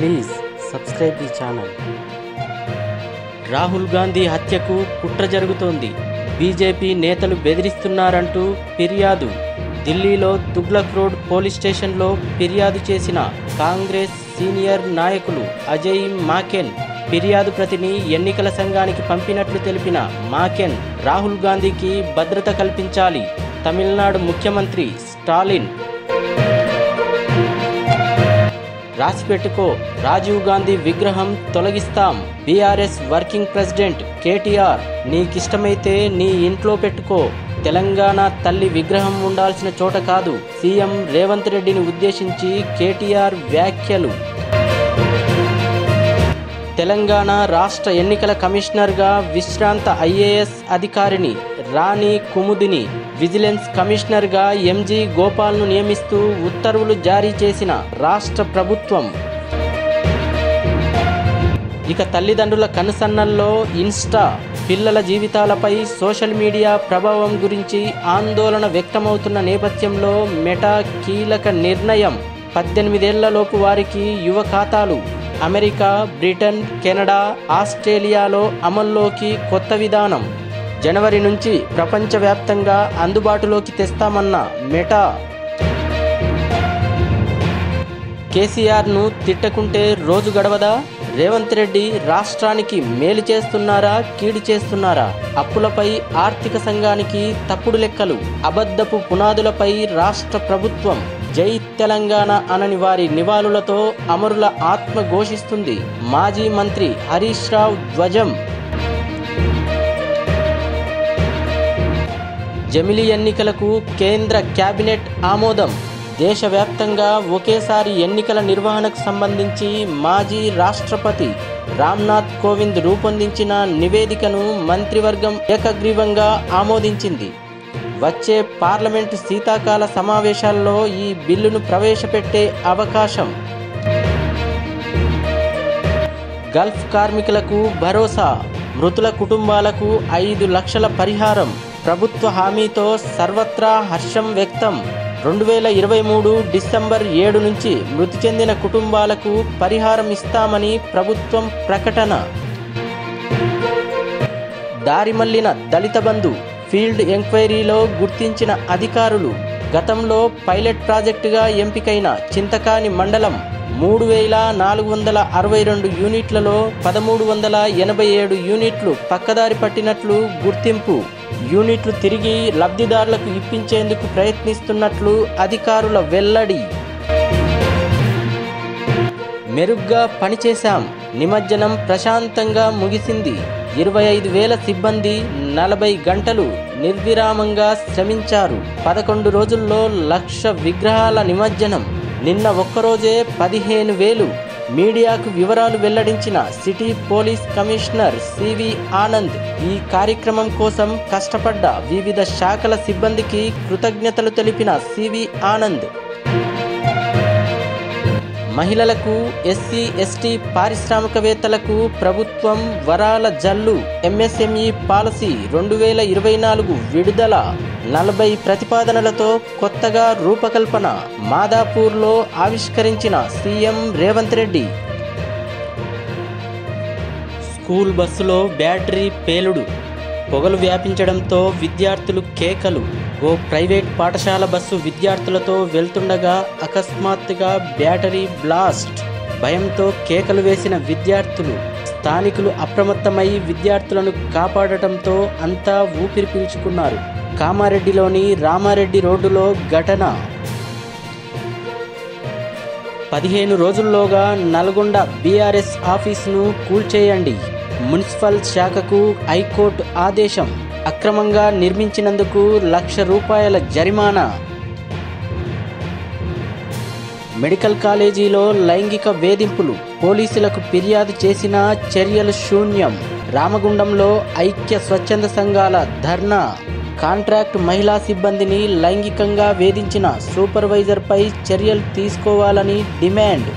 Please subscribe the channel. Rahul Gandhi హత్యకు కుట్ర జరుగుతోంది. బీజేపీ నేతలు బెదిరిస్తున్నారంటూ ఫిర్యాదు. ఢిల్లీలో తుగ్లక్ రోడ్ పోలీస్ స్టేషన్లో ఫిర్యాదు చేసిన కాంగ్రెస్ సీనియర్ నాయకులు అజయ్ మాకెన్ ఫిర్యాదు ప్రతిని ఎన్నికల సంఘానికి పంపినట్లు తెలిపిన మాకెన్ రాహుల్ గాంధీకి భద్రత కల్పించాలి. తమిళనాడు ముఖ్యమంత్రి స్టాలిన్ రాసిపెట్టుకో, రాజీవ్ గాంధీ విగ్రహం తొలగిస్తాం. బీఆర్ఎస్ వర్కింగ్ ప్రెసిడెంట్ కేటీఆర్ నీకిష్టమైతే నీ ఇంట్లో పెట్టుకో. తెలంగాణ తల్లి విగ్రహం ఉండాల్సిన చోట కాదు. సీఎం రేవంత్ రెడ్డిని ఉద్దేశించి కేటీఆర్ వ్యాఖ్యలు. తెలంగాణ రాష్ట్ర ఎన్నికల కమిషనర్గా విశ్రాంత ఐఏఎస్ అధికారిని రాణి కుముదిని, విజిలెన్స్ కమిషనర్గా ఎంజీ గోపాల్ను నియమిస్తూ ఉత్తర్వులు జారీ చేసిన రాష్ట్ర ప్రభుత్వం. ఇక తల్లిదండ్రుల కనుసన్నల్లో ఇన్స్టా, పిల్లల జీవితాలపై సోషల్ మీడియా ప్రభావం గురించి ఆందోళన వ్యక్తమవుతున్న నేపథ్యంలో మెటా కీలక నిర్ణయం. 18 ఏళ్లలోపు వారికి యువ ఖాతాలు. అమెరికా, బ్రిటన్, కెనడా, ఆస్ట్రేలియాలో అమల్లోకి కొత్త విధానం. జనవరి నుంచి ప్రపంచవ్యాప్తంగా అందుబాటులోకి తెస్తామన్న మెటా. కేసీఆర్ను తిట్టకుంటే రోజు గడవదా? రేవంత్ రెడ్డి రాష్ట్రానికి మేలు చేస్తున్నారా, కీడు చేస్తున్నారా? అప్పులపై ఆర్థిక సంఘానికి తప్పుడు లెక్కలు, అబద్ధపు పునాదులపై రాష్ట్ర ప్రభుత్వం. జై తెలంగాణ అనని వారి నివాళులతో అమరుల ఆత్మ ఘోషిస్తుంది. మాజీ మంత్రి హరీష్ రావు ధ్వజం. జమిలీ ఎన్నికలకు కేంద్ర కేబినెట్ ఆమోదం. దేశవ్యాప్తంగా ఒకేసారి ఎన్నికల నిర్వహణకు సంబంధించి మాజీ రాష్ట్రపతి రామ్నాథ్ కోవింద్ రూపొందించిన నివేదికను మంత్రివర్గం ఏకగ్రీవంగా ఆమోదించింది. వచ్చే పార్లమెంటు శీతాకాల సమావేశాల్లో ఈ బిల్లును ప్రవేశపెట్టే అవకాశం. గల్ఫ్ కార్మికులకు భరోసా. మృతుల కుటుంబాలకు 5 లక్షల పరిహారం. ప్రభుత్వ హామీతో సర్వత్రా హర్షం వ్యక్తం. 2023 డిసెంబర్ 7 నుంచి మృతి చెందిన కుటుంబాలకు పరిహారం ఇస్తామని ప్రభుత్వం ప్రకటన. దారిమళ్లిన దళిత బంధు. ఫీల్డ్ ఎంక్వైరీలో గుర్తించిన అధికారులు. గతంలో పైలట్ ప్రాజెక్టుగా ఎంపికైన చింతకాని మండలం 3462 యూనిట్లలో 1387 యూనిట్లు పక్కదారి పట్టినట్లు గుర్తింపు. యూనిట్లు తిరిగి లబ్ధిదారులకు ఇప్పించేందుకు ప్రయత్నిస్తున్నట్లు అధికారుల వెల్లడి. మెరుగ్గా పనిచేశాం. నిమజ్జనం ప్రశాంతంగా ముగిసింది. 25,000 సిబ్బంది 40 గంటలు నిర్విరామంగా శ్రమించారు. 11 రోజుల్లో 1,00,000 విగ్రహాల నిమజ్జనం. నిన్న ఒక్కరోజే 15,000. మీడియాకు వివరాలు వెల్లడించిన city police commissioner CV Anand. ఈ కార్యక్రమం కోసం కష్టపడ్డ వివిధ శాఖల సిబ్బందికి కృతజ్ఞతలు తెలిపిన సివి ఆనంద్. మహిళలకు, ఎస్సీ ఎస్టీ పారిశ్రామికవేత్తలకు ప్రభుత్వం వరాల జల్లు. ఎంఎస్ఎంఈ పాలసీ 2024 విడుదల. 40 ప్రతిపాదనలతో కొత్తగా రూపకల్పన. మాదాపూర్లో ఆవిష్కరించిన సీఎం రేవంత్ రెడ్డి. స్కూల్ బస్సులో బ్యాటరీ పేలుడు. పొగలు వ్యాపించడంతో విద్యార్థులు కేకలు. ఓ ప్రైవేట్ పాఠశాల బస్సు విద్యార్థులతో వెళ్తుండగా అకస్మాత్తుగా బ్యాటరీ బ్లాస్ట్. భయంతో కేకలు వేసిన విద్యార్థులు. స్థానికులు అప్రమత్తమై విద్యార్థులను కాపాడటంతో అంతా ఊపిరి పీల్చుకున్నారు. కామారెడ్డిలోని రామారెడ్డి రోడ్డులో ఘటన. 15 రోజుల్లోగా నల్గొండ బీఆర్ఎస్ ఆఫీసును కూల్చేయండి. మున్సిపల్ శాఖకు హైకోర్టు ఆదేశం. అక్రమంగా నిర్మించినందుకు ₹1,00,000 జరిమానా. మెడికల్ కాలేజీలో లైంగిక వేధింపులు. పోలీసులకు ఫిర్యాదు చేసిన చర్యలు శూన్యం. రామగుండంలో ఐక్య స్వచ్ఛంద సంఘాల ధర్నా. కాంట్రాక్ట్ మహిళా సిబ్బందిని లైంగికంగా వేధించిన సూపర్వైజర్పై చర్యలు తీసుకోవాలని డిమాండ్.